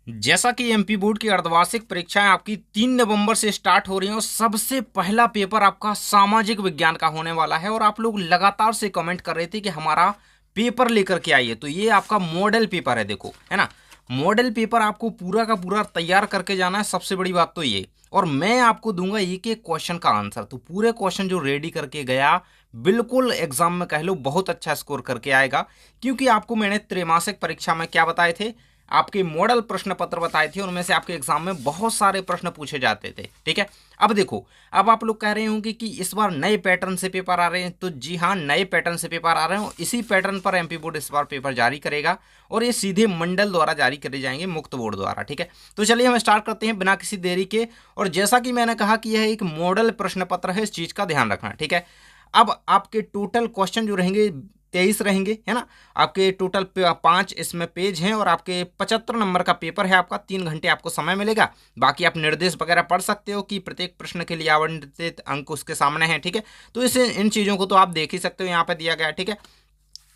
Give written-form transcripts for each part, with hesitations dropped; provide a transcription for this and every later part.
जैसा कि MP board की अर्धवार्षिक परीक्षाएं आपकी 3 नवंबर से स्टार्ट हो रही हैं और सबसे पहला पेपर आपका सामाजिक विज्ञान का होने वाला है। और आप लोग लगातार से कमेंट कर रहे थे कि हमारा पेपर लेकर के आइए, तो ये आपका मॉडल पेपर है, देखो है ना। मॉडल पेपर आपको पूरा का पूरा तैयार करके जाना है, सबसे बड़ी बात तो ये। और मैं आपको दूंगा एक एक क्वेश्चन का आंसर, तो पूरे क्वेश्चन जो रेडी करके गया बिल्कुल एग्जाम में कह लो बहुत अच्छा स्कोर करके आएगा। क्योंकि आपको मैंने त्रैमासिक परीक्षा में क्या बताए थे, आपके मॉडल प्रश्न पत्र बताए थे, उनमें से आपके एग्जाम में बहुत सारे प्रश्न पूछे जाते थे। ठीक है, अब देखो, अब आप लोग कह रहे होंगे कि इस बार नए पैटर्न से पेपर आ रहे हैं, तो जी हाँ, नए पैटर्न से पेपर आ रहे हैं। इसी पैटर्न पर एमपी बोर्ड इस बार पेपर जारी करेगा और ये सीधे मंडल द्वारा जारी करे जाएंगे, मुक्त बोर्ड द्वारा। ठीक है, तो चलिए हम स्टार्ट करते हैं बिना किसी देरी के। और जैसा कि मैंने कहा कि यह एक मॉडल प्रश्न पत्र है, इस चीज का ध्यान रखना। ठीक है, अब आपके टोटल क्वेश्चन जो रहेंगे 23 रहेंगे, है ना। आपके टोटल 5 इसमें पेज हैं और आपके 75 नंबर का पेपर है आपका। 3 घंटे आपको समय मिलेगा। बाकी आप निर्देश वगैरह पढ़ सकते हो कि प्रत्येक प्रश्न के लिए आवंटित अंक उसके सामने हैं। ठीक है, तो इस इन चीज़ों को तो आप देख ही सकते हो, यहाँ पे दिया गया है। ठीक है,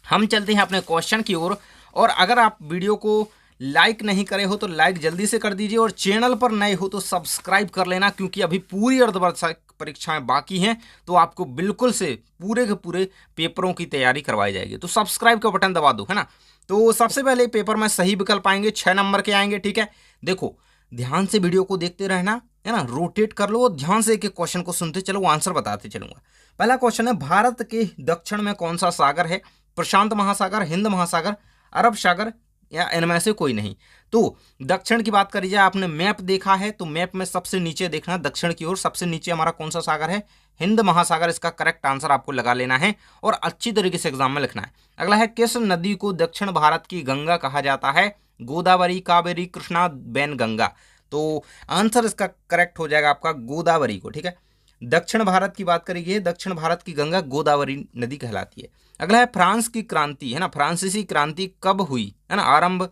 हम चलते हैं अपने क्वेश्चन की ओर। और अगर आप वीडियो को लाइक नहीं करे हो तो लाइक जल्दी से कर दीजिए, और चैनल पर नए हो तो सब्सक्राइब कर लेना, क्योंकि अभी पूरी अर्धवार्षिक परीक्षाएं बाकी हैं, तो आपको बिल्कुल से पूरे के पूरे पेपरों की तैयारी करवाई जाएगी। तो सब्सक्राइब का बटन दबा दो, है ना। तो सबसे पहले पेपर में सही विकल्प आएंगे, 6 नंबर के आएंगे। ठीक है, देखो ध्यान से वीडियो को देखते रहना, है ना। रोटेट कर लो और ध्यान से एक एक क्वेश्चन को सुनते चलो, आंसर बताते चलूंगा। पहला क्वेश्चन है, भारत के दक्षिण में कौन सा सागर है? प्रशांत महासागर, हिंद महासागर, अरब सागर, या इनमें से कोई नहीं। तो दक्षिण की बात करी जाए, आपने मैप देखा है तो मैप में सबसे नीचे देखना, दक्षिण की ओर सबसे नीचे हमारा कौन सा सागर है? हिंद महासागर। इसका करेक्ट आंसर आपको लगा लेना है और अच्छी तरीके से एग्जाम में लिखना है। अगला है, किस नदी को दक्षिण भारत की गंगा कहा जाता है? गोदावरी, कावेरी, कृष्णा, बैन गंगा। तो आंसर इसका करेक्ट हो जाएगा आपका गोदावरी को। ठीक है, दक्षिण भारत की बात करेंगे, दक्षिण भारत की गंगा गोदावरी नदी कहलाती है। अगला है, फ्रांस की क्रांति, है ना, फ्रांसीसी क्रांति कब हुई, है ना, आरंभ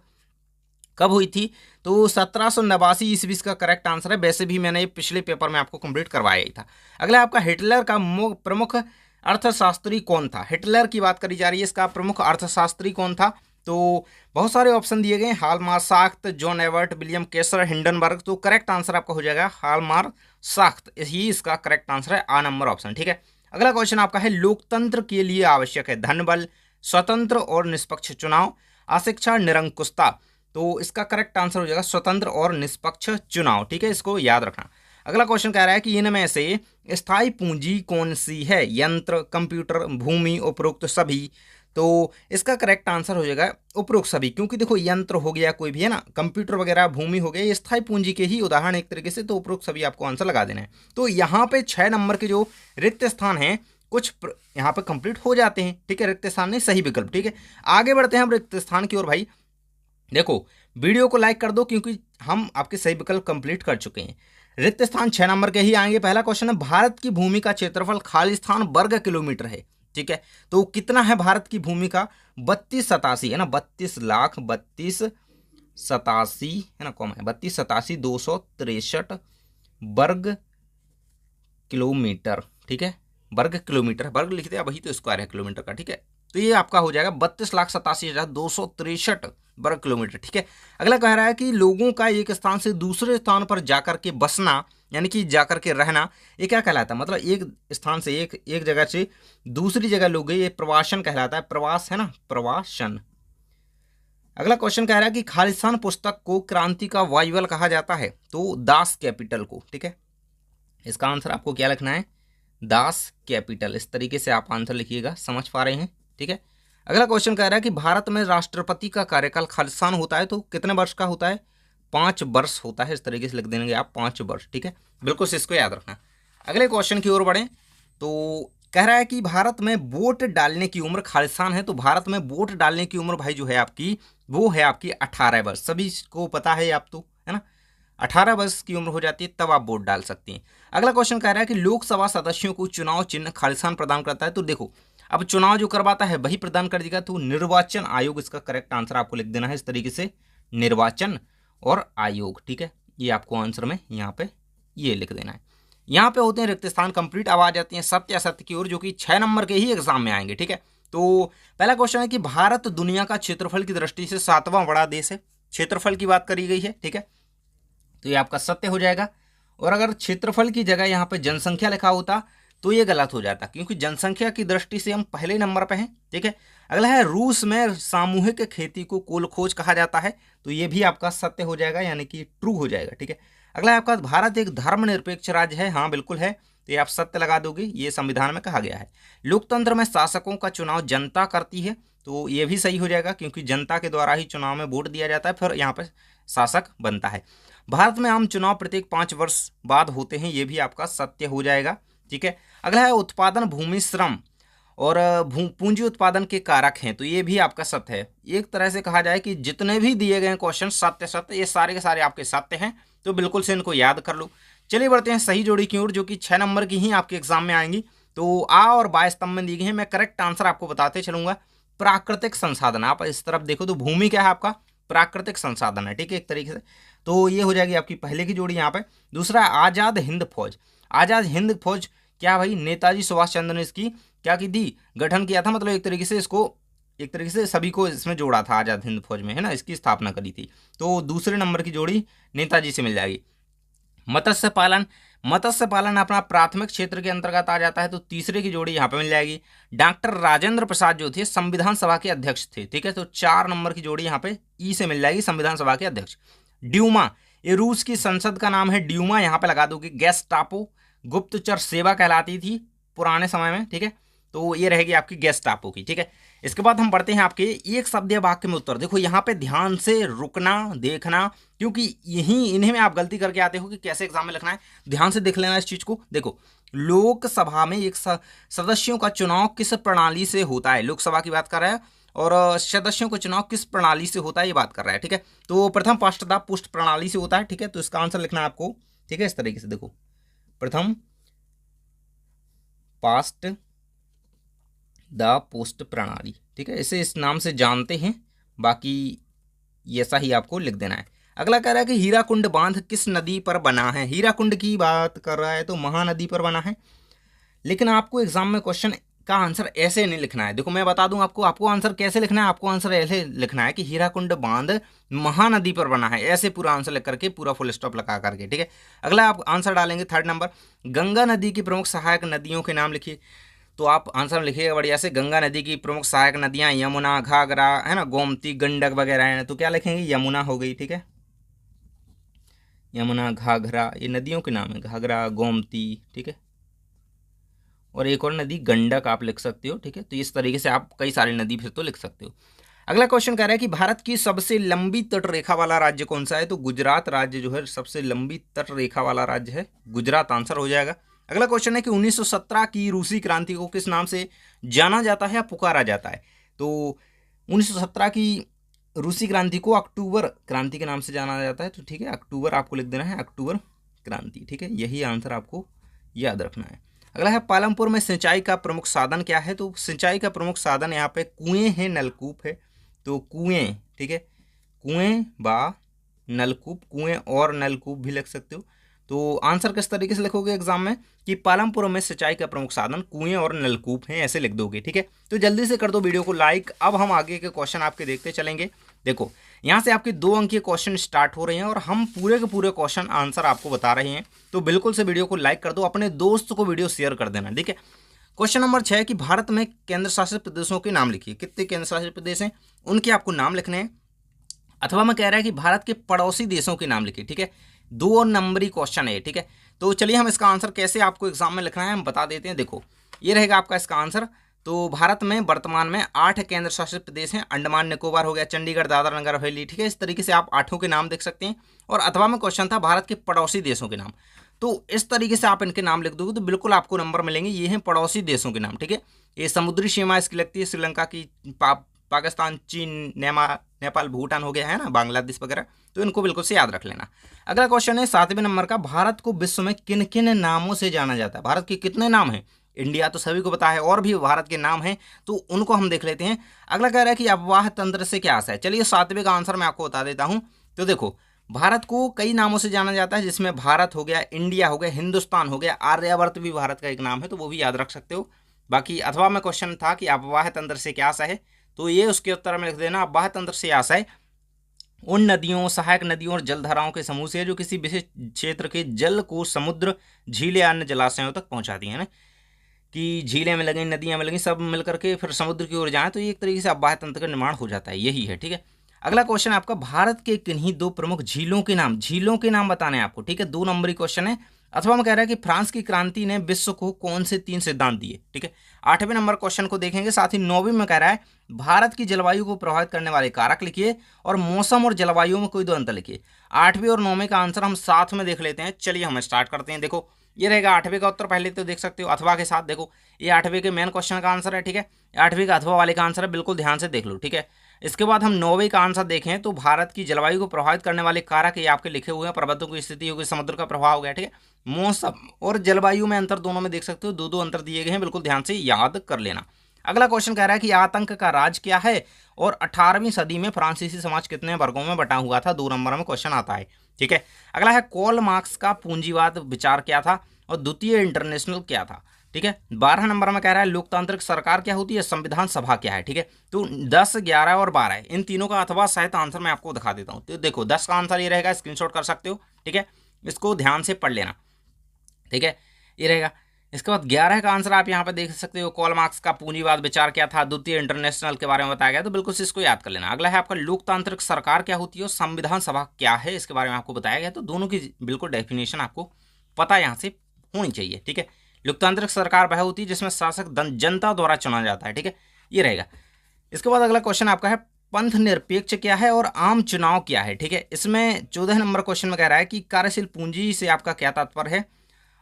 कब हुई थी? तो 1789 ईस्वी का करेक्ट आंसर है। वैसे भी मैंने पिछले पेपर में आपको कंप्लीट करवाया ही था। अगला आपका, हिटलर का प्रमुख अर्थशास्त्री कौन था? हिटलर की बात करी जा रही है, इसका प्रमुख अर्थशास्त्री कौन था? तो बहुत सारे ऑप्शन दिए गए, हालमार साख्त, जॉन एवर्ट, विलियम केसर, हिंडनबर्ग। तो करेक्ट आंसर आपका हो जाएगा हालमार साख्त, यही इसका करेक्ट आंसर है, A नंबर ऑप्शन। ठीक है, अगला क्वेश्चन आपका है, लोकतंत्र के लिए आवश्यक है धन बल, स्वतंत्र और निष्पक्ष चुनाव, अशिक्षा, निरंकुशता। तो इसका करेक्ट आंसर हो जाएगा स्वतंत्र और निष्पक्ष चुनाव। ठीक है, इसको याद रखना। अगला क्वेश्चन कह रहा है कि इनमें से स्थायी पूंजी कौन सी है? यंत्र, कंप्यूटर, भूमि, उपरोक्त सभी। तो इसका करेक्ट आंसर हो जाएगा उपरोक्त सभी, क्योंकि देखो यंत्र हो गया कोई भी, है ना, कंप्यूटर वगैरह, भूमि हो गया, ये स्थायी पूंजी के ही उदाहरण एक तरीके से। तो उपरोक्त सभी आपको आंसर लगा देना है। तो यहाँ पे 6 नंबर के जो रिक्त स्थान हैं कुछ यहाँ पे कंप्लीट हो जाते हैं। ठीक है, रिक्त स्थान नहीं, सही विकल्प। ठीक है, आगे बढ़ते हैं हम रिक्त स्थान की ओर। भाई देखो, वीडियो को लाइक कर दो, क्योंकि हम आपके सही विकल्प कंप्लीट कर चुके हैं। रिक्त स्थान 6 नंबर के ही आएंगे। पहला क्वेश्चन है, भारत की भूमि का क्षेत्रफल खाली स्थान वर्ग किलोमीटर है। ठीक है, तो कितना है भारत की भूमि का? 3287, है ना, 32,32,87, है ना, कौन है 32,87,263 वर्ग किलोमीटर। ठीक है, वर्ग किलोमीटर, वर्ग लिखते हैं, वही तो स्क्वायर है किलोमीटर का। ठीक है, तो ये आपका हो जाएगा 32,87,263 वर्ग किलोमीटर। ठीक है, अगला कह रहा है कि लोगों का एक स्थान से दूसरे स्थान पर जाकर के बसना, यानी कि जाकर के रहना, ये क्या कहलाता है? मतलब एक स्थान से एक जगह से दूसरी जगह लोग गए, ये प्रवासन कहलाता है। प्रवास, है ना, प्रवासन। अगला क्वेश्चन कह रहा है कि खालिस्तान पुस्तक को क्रांति का बाइबल कहा जाता है? तो दास कैपिटल को। ठीक है, इसका आंसर आपको क्या लिखना है? Das Kapital. इस तरीके से आप आंसर लिखिएगा, समझ पा रहे हैं? ठीक है, अगला क्वेश्चन कह रहा है कि भारत में राष्ट्रपति का कार्यकाल खालिस्तान होता है तो कितने वर्ष का होता है? 5 वर्ष होता है। इस तरीके से लिख देंगे आप, 5 वर्ष। ठीक है, बिल्कुल से इसको याद रखना। अगले क्वेश्चन की ओर बढ़ें तो कह रहा है कि भारत में वोट डालने की उम्र, खालिस्तान है तो भारत में वोट डालने की उम्र भाई जो है आपकी, वो है आपकी 18 वर्ष। सभी को पता है आप तो, है ना, 18 वर्ष की उम्र हो जाती है तब आप वोट डाल सकती हैं। अगला क्वेश्चन कह रहा है कि लोकसभा सदस्यों को चुनाव चिन्ह खालिस्तान प्रदान करता है? तो देखो, अब चुनाव जो करवाता है वही प्रदान कर देगा, तो निर्वाचन आयोग इसका करेक्ट आंसर आपको लिख देना है इस तरीके से, निर्वाचन और आयोग। ठीक है, ये आपको आंसर में यहाँ पे ये लिख देना है। यहाँ पे होते हैं रिक्त स्थान कंप्लीट। अब आ जाती हैं सत्य असत्य की ओर, जो कि 6 नंबर के ही एग्जाम में आएंगे। ठीक है, तो पहला क्वेश्चन है कि भारत दुनिया का क्षेत्रफल की दृष्टि से 7वां बड़ा देश है। क्षेत्रफल की बात करी गई है, ठीक है, तो ये आपका सत्य हो जाएगा। और अगर क्षेत्रफल की जगह यहाँ पे जनसंख्या लिखा होता तो ये गलत हो जाता, क्योंकि जनसंख्या की दृष्टि से हम पहले नंबर पे हैं, ठीक है। अगला है रूस में सामूहिक खेती को कुल खोज कहा जाता है, तो ये भी आपका सत्य हो जाएगा, यानी कि ट्रू हो जाएगा, ठीक है। अगला है आपका भारत एक धर्मनिरपेक्ष राज्य है, हाँ बिल्कुल है, तो ये आप सत्य लगा दोगे, ये संविधान में कहा गया है। लोकतंत्र में शासकों का चुनाव जनता करती है, तो ये भी सही हो जाएगा, क्योंकि जनता के द्वारा ही चुनाव में वोट दिया जाता है, फिर यहाँ पे शासक बनता है। भारत में आम चुनाव प्रत्येक 5 वर्ष बाद होते हैं, ये भी आपका सत्य हो जाएगा, ठीक है। अगला है उत्पादन भूमि श्रम और पूंजी उत्पादन के कारक हैं, तो ये भी आपका सत्य है। एक तरह से कहा जाए कि जितने भी दिए गए क्वेश्चन सत्य सत्य, ये सारे के सारे आपके सत्य हैं, तो बिल्कुल से इनको याद कर लो। चलिए बढ़ते हैं सही जोड़ी की ओर, जो कि 6 नंबर की ही आपके एग्जाम में आएंगी। तो आ और बा स्तंभ में दी गई है, मैं करेक्ट आंसर आपको बताते चलूंगा। प्राकृतिक संसाधन, आप इस तरफ देखो तो भूमि क्या है आपका, प्राकृतिक संसाधन है, ठीक है, एक तरीके से, तो ये हो जाएगी आपकी पहले की जोड़ी यहाँ पे। दूसरा आजाद हिंद फौज, आजाद हिंद फौज क्या भाई, नेताजी सुभाष चंद्र ने इसकी क्या की थी, गठन किया था, मतलब एक तरीके से इसको, एक तरीके से सभी को इसमें जोड़ा था आजाद हिंद फौज में, है ना, इसकी स्थापना करी थी। तो दूसरे नंबर की जोड़ी नेताजी से मिल जाएगी। मत्स्य पालन, मत्स्य पालन अपना प्राथमिक क्षेत्र के अंतर्गत आ जाता है, तो तीसरे की जोड़ी यहाँ पे मिल जाएगी। डॉक्टर राजेंद्र प्रसाद जो थे संविधान सभा के अध्यक्ष थे, ठीक है, तो 4 नंबर की जोड़ी यहाँ पे ई से मिल जाएगी, संविधान सभा के अध्यक्ष। ड्यूमा, ये रूस की संसद का नाम है, ड्यूमा यहाँ पे लगा दोगे। गेस्टापो, गुप्तचर सेवा कहलाती थी पुराने समय में, ठीक है, तो ये रहेगी आपकी गेस्टापो की, ठीक है। इसके बाद हम पढ़ते हैं आपके एक शब्द या वाक्य में उत्तर। देखो यहाँ पे ध्यान से रुकना, देखना, क्योंकि यही इन्हें में आप गलती करके आते हो कि कैसे एग्जाम में लिखना है, ध्यान से देख लेना इस चीज को। देखो लोकसभा में एक सदस्यों का चुनाव किस प्रणाली से होता है, लोकसभा की बात कर रहा है, और सदस्यों का चुनाव किस प्रणाली से होता है ये बात कर रहा है, ठीक है। तो प्रथम पास्ट द पोस्ट प्रणाली से होता है, ठीक है, तो इसका आंसर लिखना है आपको, ठीक है, इस तरीके से। देखो प्रथम पास्ट द पोस्ट प्रणाली, ठीक है, इसे इस नाम से जानते हैं, बाकी ऐसा ही आपको लिख देना है। अगला कह रहा है कि हीराकुंड बांध किस नदी पर बना है, हीराकुंड की बात कर रहा है तो महानदी पर बना है। लेकिन आपको एग्जाम में क्वेश्चन का आंसर ऐसे नहीं लिखना है, देखो मैं बता दूं आपको आंसर कैसे लिखना है। आपको आंसर ऐसे लिखना है कि हीराकुंड बांध महानदी पर बना है, ऐसे पूरा आंसर लिख करके, पूरा फुल स्टॉप लगा करके, ठीक है। अगला आप आंसर डालेंगे 3rd नंबर, गंगा नदी की प्रमुख सहायक नदियों के नाम लिखिए, तो आप आंसर लिखिएगा बढ़िया से। गंगा नदी की प्रमुख सहायक नदियां यमुना, घाघरा, है ना, गोमती, गंडक वगैरह हैं, तो क्या लिखेंगे, यमुना हो गई, ठीक है, यमुना, घाघरा, ये नदियों के नाम है, घाघरा, गोमती, ठीक है, और एक और नदी गंडक आप लिख सकते हो, ठीक है। तो इस तरीके से आप कई सारी नदी फिर तो लिख सकते हो। अगला क्वेश्चन कह रहा है कि भारत की सबसे लंबी तट रेखा वाला राज्य कौन सा है, तो गुजरात राज्य जो है सबसे लंबी तट रेखा वाला राज्य है, गुजरात आंसर हो जाएगा। अगला क्वेश्चन है कि 1917 की रूसी क्रांति को किस नाम से जाना जाता है या पुकारा जाता है, तो 1917 की रूसी क्रांति को अक्टूबर क्रांति के नाम से जाना जाता है, तो ठीक है, अक्टूबर आपको लिख देना है, अक्टूबर क्रांति, ठीक है, यही आंसर आपको याद रखना है। अगला है पालमपुर में सिंचाई का प्रमुख साधन क्या है, तो सिंचाई का प्रमुख साधन यहाँ पे कुएं हैं, नलकूप है, तो कुएं, ठीक है, कुएं बा नलकूप, कुएं और नलकूप भी लिख सकते हो। तो आंसर किस तरीके से लिखोगे एग्जाम में कि पालमपुर में सिंचाई का प्रमुख साधन कुएं और नलकूप हैं, ऐसे लिख दोगे, ठीक है। तो जल्दी से कर दो वीडियो को लाइक। अब हम आगे के क्वेश्चन आपके देखते चलेंगे। देखो यहाँ से आपके 2 अंक के क्वेश्चन स्टार्ट हो रहे हैं और हम पूरे के पूरे क्वेश्चन आंसर आपको बता रहे हैं, तो बिल्कुल से वीडियो को लाइक कर दो, अपने दोस्त को वीडियो शेयर कर देना, ठीक है। क्वेश्चन नंबर 6 कि भारत में केंद्र शासित प्रदेशों के नाम लिखिए, कितने केंद्र शासित प्रदेश हैं उनके आपको नाम लिखने हैं। अथवा मैं कह रहा है कि भारत के पड़ोसी देशों के नाम लिखिए, ठीक है, 2 नंबरी क्वेश्चन है, ठीक है। तो चलिए हम इसका आंसर कैसे आपको एग्जाम में लिखना है हम बता देते हैं। देखो ये रहेगा आपका इसका आंसर। तो भारत में वर्तमान में 8 केंद्र शासित प्रदेश हैं, अंडमान निकोबार हो गया, चंडीगढ़, दादरा नगर हवेली, ठीक है। इस तरीके से आप 8 के नाम देख सकते हैं। और अथवा में क्वेश्चन था भारत के पड़ोसी देशों के नाम, तो इस तरीके से आप इनके नाम लिख दोगे तो बिल्कुल आपको नंबर मिलेंगे। ये हैं पड़ोसी देशों के नाम, ठीक है। ये समुद्री सीमा इसकी लगती है श्रीलंका की, पाकिस्तान, चीन, नेपाल, भूटान हो गया है ना, बांग्लादेश वगैरह, तो इनको बिल्कुल से याद रख लेना। अगला क्वेश्चन है 7वें नंबर का, भारत को विश्व में किन किन नामों से जाना जाता है। भारत के कितने नाम हैं, इंडिया तो सभी को पता है, और भी भारत के नाम हैं, तो उनको हम देख लेते हैं। अगला कह रहा है कि अफवाह तंत्र से क्या आशा है। चलिए 7वें का आंसर मैं आपको बता देता हूं। तो देखो भारत को कई नामों से जाना जाता है, जिसमें भारत हो गया, इंडिया हो गया, हिंदुस्तान हो गया, आर्यवर्त भी भारत का एक नाम है, तो वो भी याद रख सकते हो। बाकी अथवा में क्वेश्चन था कि अफवाह तंत्र से क्या आशा है, तो ये उसके उत्तर में लिख देना, अफवाह तंत्र से आशा है उन नदियों, सहायक नदियों और जलधाराओं के समूह से है जो किसी विशेष क्षेत्र के जल को समुद्र, झीलें या अन्य जलाशयों तक पहुंचाती है ना, कि झीलें में लगें, नदियां में लगें, सब मिल करके फिर समुद्र की ओर जाएं, तो ये एक तरीके से अबाह्य तंत्र का निर्माण हो जाता है, यही है। ठीक है, अगला क्वेश्चन आपका, भारत के किन्हीं दो प्रमुख झीलों के नाम बताने हैं आपको। ठीक है, 2 नंबरी क्वेश्चन है। अथवा में कह रहा है कि फ्रांस की क्रांति ने विश्व को कौन से 3 सिद्धांत दिए। ठीक है, 8वें नंबर क्वेश्चन को देखेंगे। साथ ही 9वीं में कह रहा है भारत की जलवायु को प्रभावित करने वाले कारक लिखिए और मौसम और जलवायु में कोई 2 अंतर लिखिए। 8वीं और 9वीं का आंसर हम साथ में देख लेते हैं। चलिए हम स्टार्ट करते हैं। देखो ये रहेगा 8वीं का उत्तर, पहले तो देख सकते हो अथवा के साथ। देखो ये 8वीं के मेन क्वेश्चन का आंसर है। ठीक है, 8वीं का अथवा वाले का आंसर है, बिल्कुल ध्यान से देख लो। ठीक है, इसके बाद हम 9वीं का आंसर देखें तो भारत की जलवायु को प्रभावित करने वाले कारक ये आपके लिखे हुए हैं। पर्वतों की स्थिति होगी, समुद्र का प्रभाव हो गया। ठीक है, मौसम और जलवायु में अंतर दोनों में देख सकते हो, 2 अंतर दिए गए हैं, बिल्कुल ध्यान से याद कर लेना। अगला क्वेश्चन कह रहा है कि आतंक का राज क्या है और 18वीं सदी में फ्रांसीसी समाज कितने वर्गों में बटा हुआ था। 2 नंबर में क्वेश्चन आता है। ठीक है, अगला है कार्ल मार्क्स का पूंजीवाद विचार क्या था और द्वितीय इंटरनेशनल क्या था। ठीक है, 12 नंबर में कह रहा है लोकतांत्रिक सरकार क्या होती है, संविधान सभा क्या है। ठीक है, तो 10, 11 और 12 इन तीनों का अथवा सहित आंसर मैं आपको दिखा देता हूं। तो देखो 10 का आंसर ये रहेगा, स्क्रीनशॉट कर सकते हो। ठीक है, इसको ध्यान से पढ़ लेना। ठीक है, ये रहेगा। इसके बाद 11 का आंसर आप यहाँ पे देख सकते हो, कार्ल मार्क्स का पूंजीवाद विचार क्या था, द्वितीय इंटरनेशनल के बारे में बताया गया, तो बिल्कुल से इसको याद कर लेना। अगला है आपका लोकतांत्रिक सरकार क्या होती है और संविधान सभा क्या है, इसके बारे में आपको बताया गया, तो दोनों की बिल्कुल डेफिनेशन आपको पता यहाँ से होनी चाहिए। ठीक है, लोकतांत्रिक सरकार वह होती है जिसमें शासक जनता द्वारा चुना जाता है। ठीक है, ये रहेगा। इसके बाद अगला क्वेश्चन आपका है पंथ निरपेक्ष क्या है और आम चुनाव क्या है। ठीक है, इसमें 14 नंबर क्वेश्चन में कह रहा है कि कार्यशील पूंजी से आपका क्या तात्पर्य है।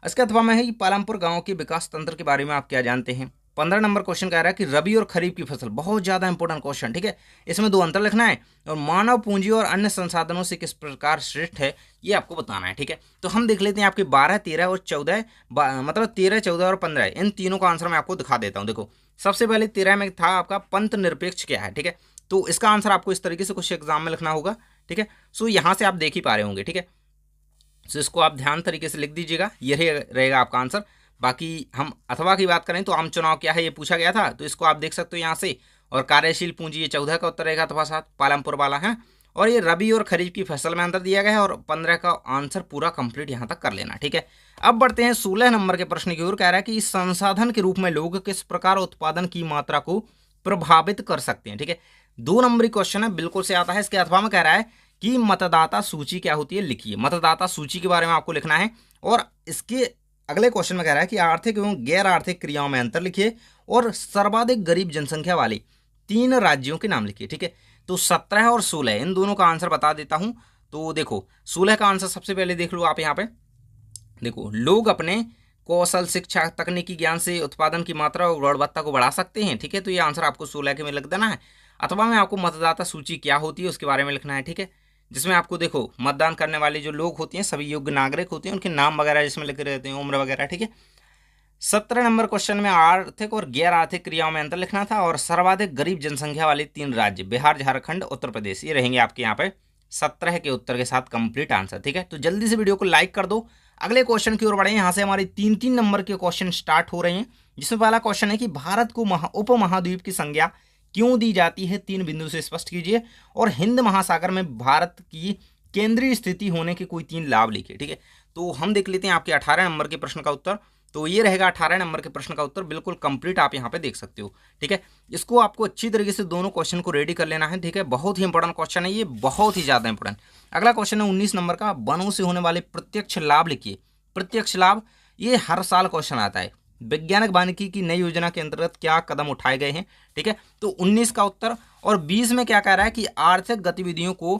इसके अथवा में है कि पालमपुर गांव के विकास तंत्र के बारे में आप क्या जानते हैं। 15 नंबर क्वेश्चन कह रहा है कि रबी और खरीफ की फसल, बहुत ज्यादा इंपॉर्टेंट क्वेश्चन। ठीक है, इसमें 2 अंतर लिखना है और मानव पूंजी और अन्य संसाधनों से किस प्रकार श्रेष्ठ है ये आपको बताना है। ठीक है, तो हम देख लेते हैं आपके 12, 13 और 14, मतलब 13, 14 और 15 इन तीनों का आंसर मैं आपको दिखा देता हूँ। देखो सबसे पहले 13 में था आपका पंथ निरपेक्ष क्या है। ठीक है, तो इसका आंसर आपको इस तरीके से कुछ एग्जाम में लिखना होगा। ठीक है, सो यहाँ से आप देख ही पा रहे होंगे। ठीक है, तो इसको आप ध्यान तरीके से लिख दीजिएगा, यही रहेगा आपका आंसर। बाकी हम अथवा की बात करें तो आम चुनाव क्या है ये पूछा गया था, तो इसको आप देख सकते हो यहाँ से। और कार्यशील पूंजी ये 14 का उत्तर रहेगा अथवा 7 पालमपुर वाला है। और ये रबी और खरीफ की फसल में अंतर दिया गया है और 15 का आंसर पूरा कंप्लीट यहाँ तक कर लेना। ठीक है, अब बढ़ते हैं 16 नंबर के प्रश्न की ओर। कह रहा है कि संसाधन के रूप में लोग किस प्रकार उत्पादन की मात्रा को प्रभावित कर सकते हैं। ठीक है, 2 नंबरी क्वेश्चन है, बिल्कुल से आता है। इसके अथवा में कह रहा है कि मतदाता सूची क्या होती है, लिखिए। मतदाता सूची के बारे में आपको लिखना है। और इसके अगले क्वेश्चन में कह रहा है कि आर्थिक एवं गैर आर्थिक क्रियाओं में अंतर लिखिए और सर्वाधिक गरीब जनसंख्या वाले 3 राज्यों के नाम लिखिए। ठीक है, तो 17 और 16 इन दोनों का आंसर बता देता हूं। तो देखो 16 का आंसर सबसे पहले देख लो आप यहाँ पे। देखो लोग अपने कौशल, शिक्षा, तकनीकी ज्ञान से उत्पादन की मात्रा और गुणवत्ता को बढ़ा सकते हैं। ठीक है, तो ये आंसर आपको 16 के में लिख देना है। अथवा में आपको मतदाता सूची क्या होती है उसके बारे में लिखना है। ठीक है, जिसमें आपको देखो मतदान करने वाले जो लोग होते हैं सभी योग्य नागरिक होते हैं, उनके नाम वगैरह जिसमें लिखे रहते हैं, उम्र वगैरह। ठीक है, 17 नंबर क्वेश्चन में आर्थिक और गैर आर्थिक क्रियाओं में अंतर लिखना था और सर्वाधिक गरीब जनसंख्या वाले 3 राज्य बिहार, झारखंड, उत्तर प्रदेश ये रहेंगे आपके यहाँ पे 17 के उत्तर के साथ कंप्लीट आंसर। ठीक है, तो जल्दी से वीडियो को लाइक कर दो। अगले क्वेश्चन की ओर बढ़े। यहाँ से हमारे 3-3 नंबर के क्वेश्चन स्टार्ट हो रहे हैं, जिसमें पहला क्वेश्चन है कि भारत को उपमहाद्वीप की संज्ञा क्यों दी जाती है, 3 बिंदु से स्पष्ट कीजिए। और हिंद महासागर में भारत की केंद्रीय स्थिति होने के कोई 3 लाभ लिखिए। ठीक है, तो हम देख लेते हैं आपके 18 नंबर के प्रश्न का उत्तर। तो ये रहेगा 18 नंबर के प्रश्न का उत्तर, बिल्कुल कंप्लीट आप यहाँ पे देख सकते हो। ठीक है, इसको आपको अच्छी तरीके से दोनों क्वेश्चन को रेडी कर लेना है। ठीक है, बहुत ही इंपॉर्टेंट क्वेश्चन है ये, बहुत ही ज्यादा इंपॉर्टेंट। अगला क्वेश्चन है 19 नंबर का, वनों से होने वाले प्रत्यक्ष लाभ लिखिए। प्रत्यक्ष लाभ ये हर साल क्वेश्चन आता है। वैज्ञानिक वानिकी की नई योजना के अंतर्गत क्या कदम उठाए गए हैं। ठीक है, तो 19 का उत्तर। और 20 में क्या कह रहा है कि आर्थिक गतिविधियों को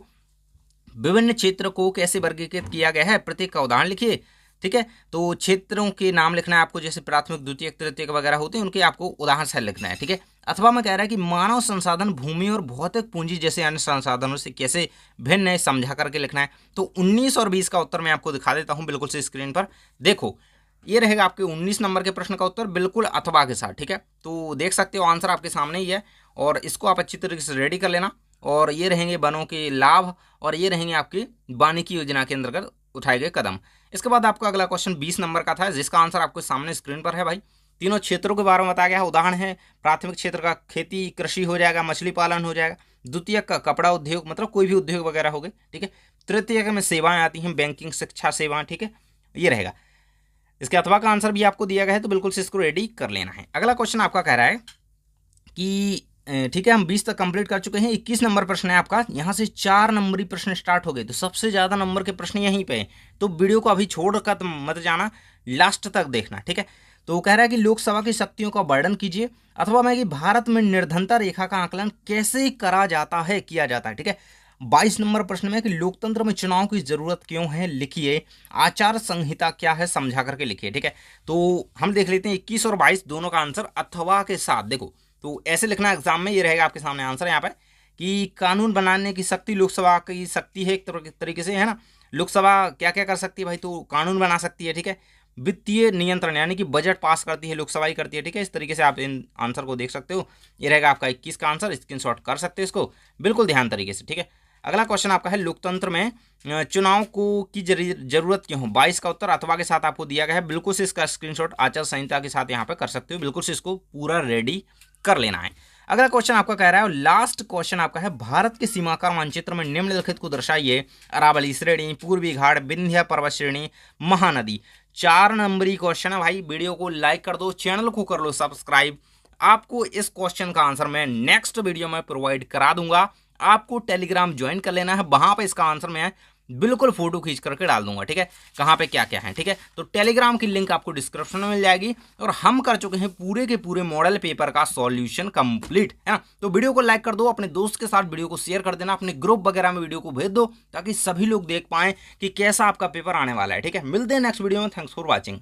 विभिन्न क्षेत्र को कैसे वर्गीकृत किया गया है, प्रत्येक का उदाहरण लिखिए। ठीक है, तो क्षेत्रों के नाम लिखना है आपको, जैसे प्राथमिक, द्वितीयक, तृतीयक वगैरह होते हैं, उनके आपको उदाहरण से लिखना है। ठीक है, अथवा में कह रहा है कि मानव संसाधन भूमि और भौतिक पूंजी जैसे अन्य संसाधनों से कैसे भिन्न है, समझा करके लिखना है। तो 19 और 20 का उत्तर मैं आपको दिखा देता हूं बिल्कुल से स्क्रीन पर। देखो ये रहेगा आपके 19 नंबर के प्रश्न का उत्तर, बिल्कुल अथवा के साथ। ठीक है, तो देख सकते हो आंसर आपके सामने ही है और इसको आप अच्छी तरीके से रेडी कर लेना। और ये रहेंगे वनों के लाभ और ये रहेंगे आपकी वानिकी योजना के अंतर्गत उठाए गए कदम। इसके बाद आपका अगला क्वेश्चन 20 नंबर का था, जिसका आंसर आपको सामने स्क्रीन पर है भाई। तीनों क्षेत्रों के बारे में बताया गया है। उदाहरण है प्राथमिक क्षेत्र का खेती, कृषि हो जाएगा, मछली पालन हो जाएगा, द्वितीयक का कपड़ा उद्योग, मतलब कोई भी उद्योग वगैरह हो गए, ठीक है। तृतीयक में सेवाएं आती हैं, बैंकिंग, शिक्षा सेवाएं, ठीक है, ये रहेगा। इसके अथवा का आंसर भी आपको दिया गया है, तो बिल्कुल से इसको रेडी कर लेना है। अगला क्वेश्चन आपका कह रहा है कि ठीक है, हम 20 तक कंप्लीट कर चुके हैं, 21 नंबर प्रश्न है आपका। यहाँ से 4 नंबरी प्रश्न स्टार्ट हो गए, तो सबसे ज़्यादा नंबर के प्रश्न यहीं पे हैं, तो वीडियो को अभी छोड़कर मत जाना, लास्ट तक देखना, ठीक है। तो वो कह रहा है कि लोकसभा की शक्तियों का वर्णन कीजिए, अथवा मैं कि भारत में निर्धनता रेखा का आकलन कैसे करा जाता है, किया जाता है, ठीक है। 22 नंबर प्रश्न में कि लोकतंत्र में चुनाव की जरूरत क्यों है, लिखिए। आचार संहिता क्या है, समझा करके लिखिए, ठीक है। तो हम देख लेते हैं 21 और 22 दोनों का आंसर अथवा के साथ। देखो, तो ऐसे लिखना एग्जाम में, ये रहेगा आपके सामने आंसर यहाँ पर कि कानून बनाने की शक्ति लोकसभा की शक्ति है, एक तरीके से, है ना। लोकसभा क्या क्या कर सकती है भाई, तो कानून बना सकती है, ठीक है। वित्तीय नियंत्रण यानी कि बजट पास करती है, लोकसभा ही करती है, ठीक है। इस तरीके से आप इन आंसर को देख सकते हो। ये रहेगा आपका 21 का आंसर, स्क्रीनशॉट कर सकते हो इसको बिल्कुल ध्यान तरीके से, ठीक है। अगला क्वेश्चन आपका है लोकतंत्र में चुनाव को की जरूरत क्यों हो, 22 का उत्तर अथवा के साथ आपको दिया गया है। बिल्कुल से इसका स्क्रीनशॉट आचार संहिता के साथ यहाँ पे कर सकते हो, बिल्कुल से इसको पूरा रेडी कर लेना है। अगला क्वेश्चन आपका कह रहा है, लास्ट क्वेश्चन आपका है, भारत के सीमाकार मानचित्र में निम्नलिखित को दर्शाइए। अरावली श्रेणी, पूर्वी घाट, विंध्य पर्वत श्रेणी, महानदी। 4 नंबरी क्वेश्चन है भाई। वीडियो को लाइक कर दो, चैनल को कर लो सब्सक्राइब। आपको इस क्वेश्चन का आंसर मैं नेक्स्ट वीडियो में प्रोवाइड करा दूंगा। आपको टेलीग्राम ज्वाइन कर लेना है, वहां पे इसका आंसर मैं बिल्कुल फोटो खींच करके डाल दूंगा, ठीक है, कहाँ पे क्या क्या है, ठीक है। तो टेलीग्राम की लिंक आपको डिस्क्रिप्शन में मिल जाएगी। और हम कर चुके हैं पूरे के पूरे मॉडल पेपर का सॉल्यूशन कंप्लीट, है ना। तो वीडियो को लाइक कर दो, अपने दोस्त के साथ वीडियो को शेयर कर देना, अपने ग्रुप वगैरह में वीडियो को भेज दो, ताकि सभी लोग देख पाएं कि कैसा आपका पेपर आने वाला है, ठीक है। मिलते हैं नेक्स्ट वीडियो में। Thanks for watching.